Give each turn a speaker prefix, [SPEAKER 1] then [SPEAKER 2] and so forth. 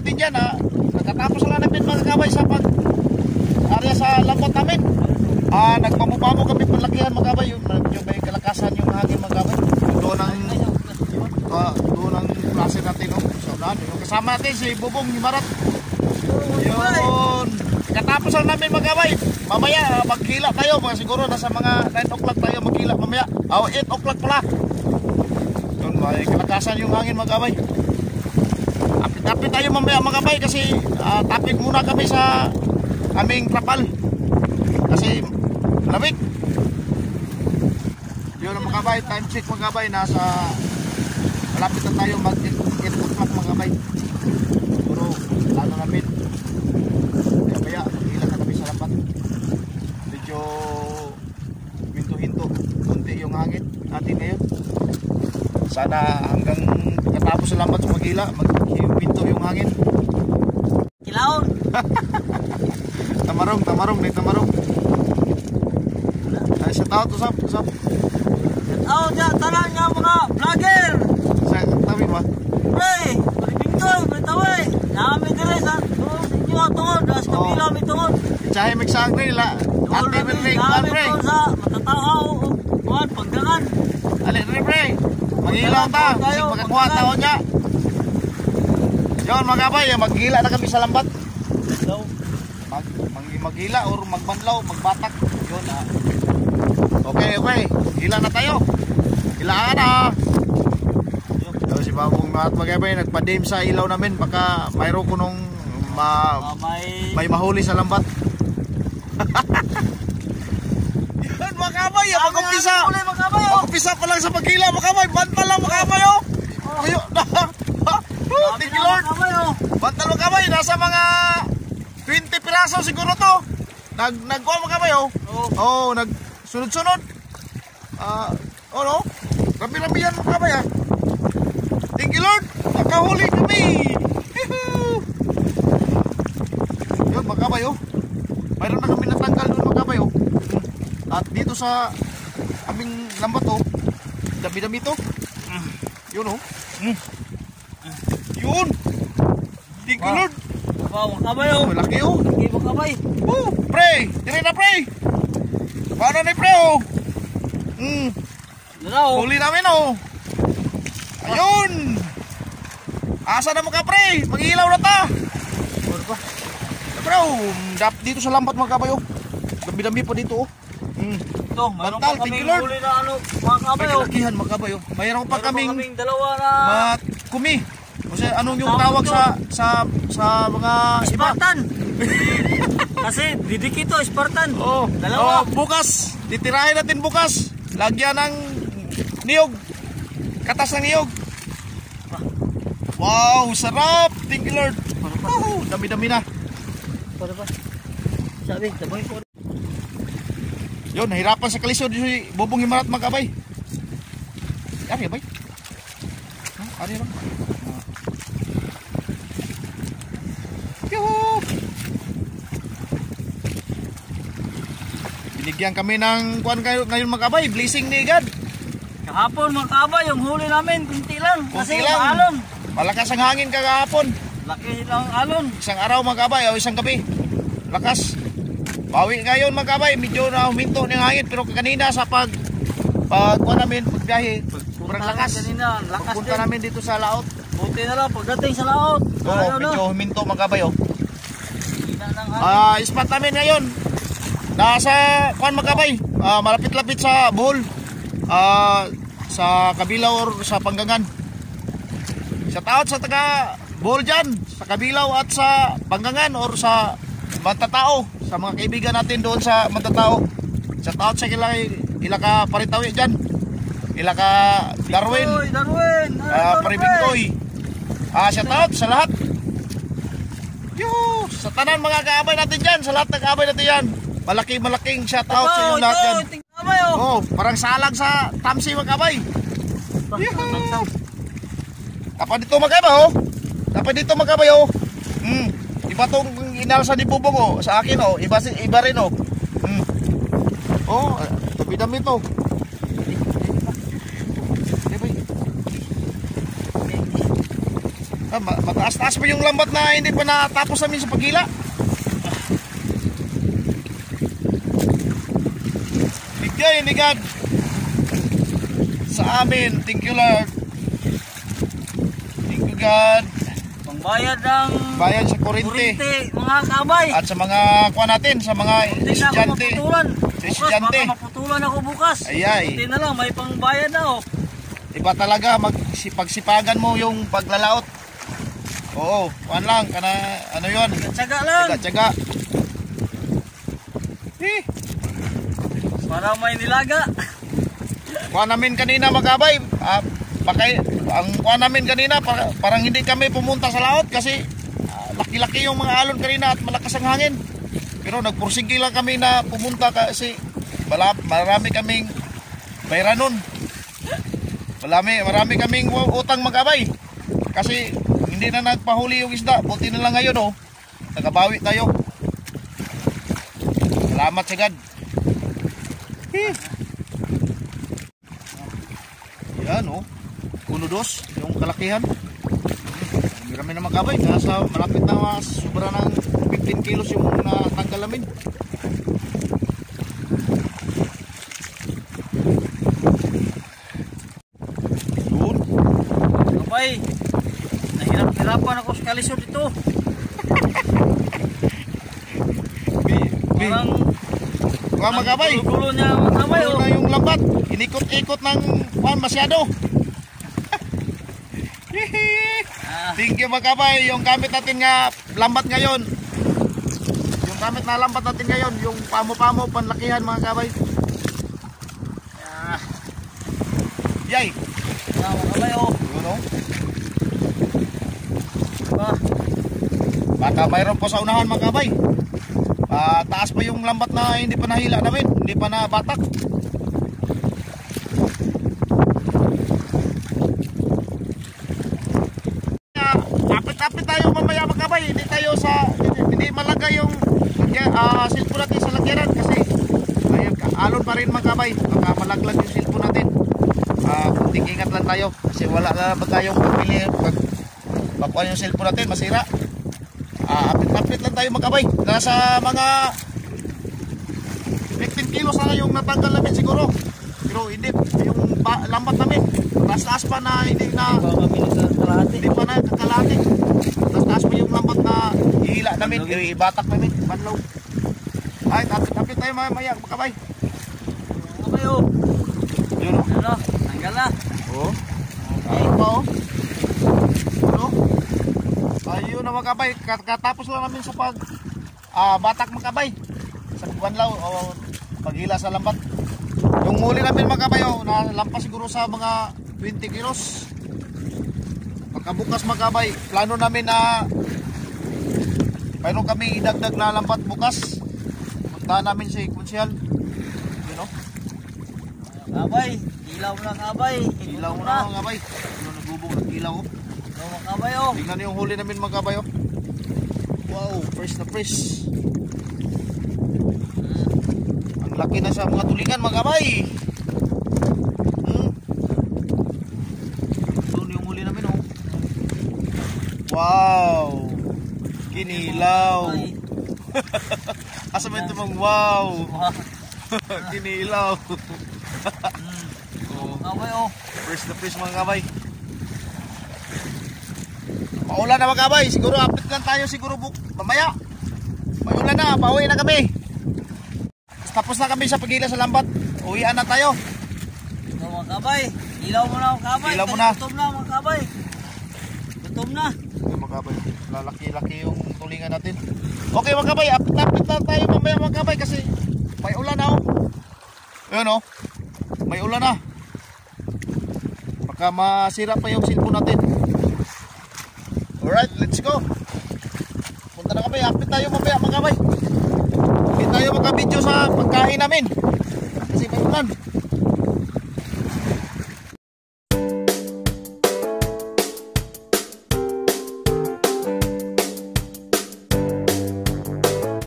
[SPEAKER 1] natin dyan nakatapos lang namin mga kabay sa area sa lambat namin. Nagpamupamo kami palakihan mga kabay, yung may kalakasan yung hangin mga kabay. Doon ang klase natin sa unahan. Yung kasama natin si Bubong Himarat. Yun, katapos lang namin mga kabay. Mamaya maghila tayo, siguro nasa mga 9 o'clock tayo maghila mamaya. 8 o'clock pala. Yun, may kalakasan yung hangin mga kabay. Apit-apit tayo mamaya mga kabay kasi tapit muna kami sa aming trapal. Kasi lamig. Yun mga kabay, time check mga kabay, malapit na tayo mag-8 o'clock mga kabay. Siguro ano namin. Kaya maghila na kami sa lambat. Medyo hinto-hinto kunti yung hangin natin ngayon. Sana hanggang pagkatapos sa lambat maghila, maghinto yung hangin.
[SPEAKER 2] Kilaon.
[SPEAKER 1] Tamarong. Ay, shout out, usap.
[SPEAKER 2] Shout out ya, tanan nga mga vlogger.
[SPEAKER 1] Sa tabi ba?
[SPEAKER 2] Hey, palibingkoy, britaway. Nami dire sa tungod, das kabila mi tungod.
[SPEAKER 1] Chahe migsangri la. Ate Benring, pre.
[SPEAKER 2] Sa matatao, kuan pagdangan.
[SPEAKER 1] Ali pre. Mangilaw ta, sig makakuha ta nya. Yon mga kabay, maghila na kami sa lambat.
[SPEAKER 2] So,
[SPEAKER 1] maghila or magbanlaw, magbatak. Yun Okay. Hila na tayo. Hilaan na. So, si Babong at magabay nagpa-dim sa ilaw namin. Baka mayroon ko nung may mahuli sa lambat. Yan mga kabay. Mag-umpisa pa lang sa paghila mga kabay. Bantal lang mga kabay. Thank you Lord. Bantal mga kabay. Nasa mga 20 piraso siguro to. Nagkuha mga kabay. Nagsunod-sunod. Rabi-rabi yan mga kabay. Thank you Lord. Nakahuli kami. Yun mga kabay. Mayroon na kami natanggal doon mga kabay. At dito sa aming lambat dami-dami to. Yun Yun. Thank you Lord.
[SPEAKER 2] wow, makabay
[SPEAKER 1] Malaki
[SPEAKER 2] Laki makabay.
[SPEAKER 1] Pre, dire na pre. Paano ni pre Huli namin Ayun. Asa na mga pre? Mag-ilaw na ta. Bro, dito sa lambat mga kabay Dami-dami pa dito
[SPEAKER 2] Ito, mayroon pa kaming huli na mga kabay
[SPEAKER 1] Lakihan mga kabay Mayroon pa kaming
[SPEAKER 2] dalawa na
[SPEAKER 1] kumi. Kasi anong yung tawag sa mga
[SPEAKER 2] Spartan? Kasi didikit ito, Spartan. Dalawa.
[SPEAKER 1] Bukas, titirahin natin bukas. Lagyan ng niyog. Katas ng niyog. Wow, sarap. Thank you Lord. Dami-dami na.
[SPEAKER 2] Sabi, sabay ko.
[SPEAKER 1] Yun, nahirapan sa kalisod si Bubong Himarat mga kabay. Ari bay. Ari lang. Binigyan kami ng kuan ngayon mga kabay, blessing ni God.
[SPEAKER 2] Kahapon mga kabay, yung huli namin kunti lang. Kasi
[SPEAKER 1] lang.
[SPEAKER 2] alon.
[SPEAKER 1] Malakas ang hangin kahapon.
[SPEAKER 2] Laki lang alon.
[SPEAKER 1] Isang araw mga kabay o isang gabi. Lakas. Bawi ngayon mga kabay, medyo na huminto ng hangin pero kanina sa kuan namin pagbiyahe, sobrang lakas.
[SPEAKER 2] Kanina, lakas
[SPEAKER 1] punta namin dito sa laot.
[SPEAKER 2] Buti na lang pagdating sa laot.
[SPEAKER 1] Medyo huminto mga kabay spot namin ngayon nasa kuan mga kabay, malapit-lapit sa Bohol, sa Kabilaw or sa Panggangan. Shout out sa taga Bohol dyan, sa Kabilaw at sa Panggangan or sa Mantatao, sa mga kaibigan natin doon sa Mantatao. Shout out sa Ilaka Paritawi dyan, Ilaka Darwin, Paribingkoy. Shout out sa lahat. Sa tanan mga kaabay natin dyan, sa lahat ng kaabay natin yan, malaking shout out sa inyo lahat yan. Parang salag sa tamsi mga kaabay. Dapat dito mga kaabay dapat dito mga kaabay iba tong inalsa ni Bubong sa akin iba rin dami to. Mataas-taas pa yung lambat na hindi pa natapos namin sa paghila. Bigay ni God sa amin. Thank you Lord. Thank you God.
[SPEAKER 2] Pangbayad ng
[SPEAKER 1] Bayan sa kuryente.
[SPEAKER 2] kurente, mga kabay.
[SPEAKER 1] At sa mga kuha natin, sa mga
[SPEAKER 2] Hindi na ako
[SPEAKER 1] estudyante.
[SPEAKER 2] maputulan.
[SPEAKER 1] Sa
[SPEAKER 2] Bukas,
[SPEAKER 1] estudyante.
[SPEAKER 2] baka maputulan ako bukas.
[SPEAKER 1] Ayay.
[SPEAKER 2] Hindi na lang, may pangbayad na oh.
[SPEAKER 1] Iba talaga pagsipagan mo yung paglalaot. Oo, kuhan lang kana ano 'yon?
[SPEAKER 2] Tsaga lang.
[SPEAKER 1] Tsaga.
[SPEAKER 2] Para may nilaga.
[SPEAKER 1] Kuha namin kanina magabay. Ang kuha namin kanina parang hindi kami pumunta sa laot kasi laki-laki yung mga alon kanina at malakas ang hangin. Pero nagpursige lang kami na pumunta kasi marami kaming bayranon. Marami kaming utang magabay. Kasi hindi na nagpahuli yung isda. Buti na lang ngayon oh. Nagabawi tayo. Salamat sa God. Yan oh. 1-2 yung kalakihan. Marami na magabay. Nasa malapit na sobra ng 15 kilos yung natanggal namin.
[SPEAKER 2] Kabay, nahirap-hirapan ako sa kalisod ito. Parang
[SPEAKER 1] Kuha magabay.
[SPEAKER 2] gulo niya mga kabay
[SPEAKER 1] Gulo
[SPEAKER 2] oh.
[SPEAKER 1] na yung lambat. Inikot-ikot ng kuhan masyado. Thank you magabay. Yung gamit natin nga lambat ngayon. Yung gamit na lambat natin ngayon. Yung pamo-pamo panlakihan mga kabay. Yay.
[SPEAKER 2] Mga kabay oh.
[SPEAKER 1] Yun oh.
[SPEAKER 2] Diba?
[SPEAKER 1] Baka mayroon po sa unahan mga kabay. Taas pa yung lambat na hindi pa nahila namin. Hindi pa nabatak. Kapit-kapit tayo mamaya mga kabay. Hindi malagay yung cellphone natin sa lagyanan kasi alon pa rin mga kabay. Baka malaglag yung cellphone natin. Kunting ingat lang tayo kasi wala na ba tayong pagpili pakuha yung cellphone natin masira. Apit-apit lang tayo magkabay. Nasa mga 15 kilos na yung natanggal namin siguro. Pero hindi, yung lambat namin taas-taas pa na hindi na hindi pa na kakalahati. Taas-taas pa yung lambat na ihila namin, ibatak namin, banlaw. Ay, apit-apit tayo mamaya magkabay.
[SPEAKER 2] Kabay oh.
[SPEAKER 1] Yun o.
[SPEAKER 2] Ano? Tanggal na.
[SPEAKER 1] Oo. Ayun pa o. Ano? Ayun na magkabay. Katapos lang namin sa batak magkabay. Sa banlaw o paghila sa lambat. Yung huli namin magkabay o, nalampas siguro sa mga 20 kilos. Pagkabukas magkabay, plano namin na mayroon kami idagdag na lambat bukas. Punta namin si Kunsyal. Yun o.
[SPEAKER 2] Kabay, ilaw mo na kabay.
[SPEAKER 1] Ilaw mo na mga kabay. Ano nagbubog ng ilaw o.
[SPEAKER 2] Ilaw mo kabay oh.
[SPEAKER 1] Tingnan yung huli namin mga kabay oh. Wow, fresh na fresh. Ang laki na sa mga tulingan mga kabay. Doon yung huli namin oh. Wow. Kinilaw. Asa mo ito mong wow. Kinilaw.
[SPEAKER 2] Kabay oh.
[SPEAKER 1] Fresh na fresh mga kabay. Paulan na mga kabay. Siguro update lang tayo siguro mamaya. May ulan na. Pauwi na kami. Tapos na kami sa paghila sa lambat. Uwian na tayo.
[SPEAKER 2] Ito mga kabay. Ilaw mo na mga kabay.
[SPEAKER 1] Ilaw mo na.
[SPEAKER 2] Gutom na mga kabay. Gutom na.
[SPEAKER 1] Okay mga kabay. Lalaki-laki yung tulingan natin. Okay mga kabay. Update lang tayo mamaya mga kabay. Kasi may ulan na oh. Ayun oh. May ulan na. Baka masira pa yung cellphone natin. Alright, let's go. Punta na kami, update tayo mamaya mga kabay. Hindi tayo magka-video sa pagkain namin kasi may ulan.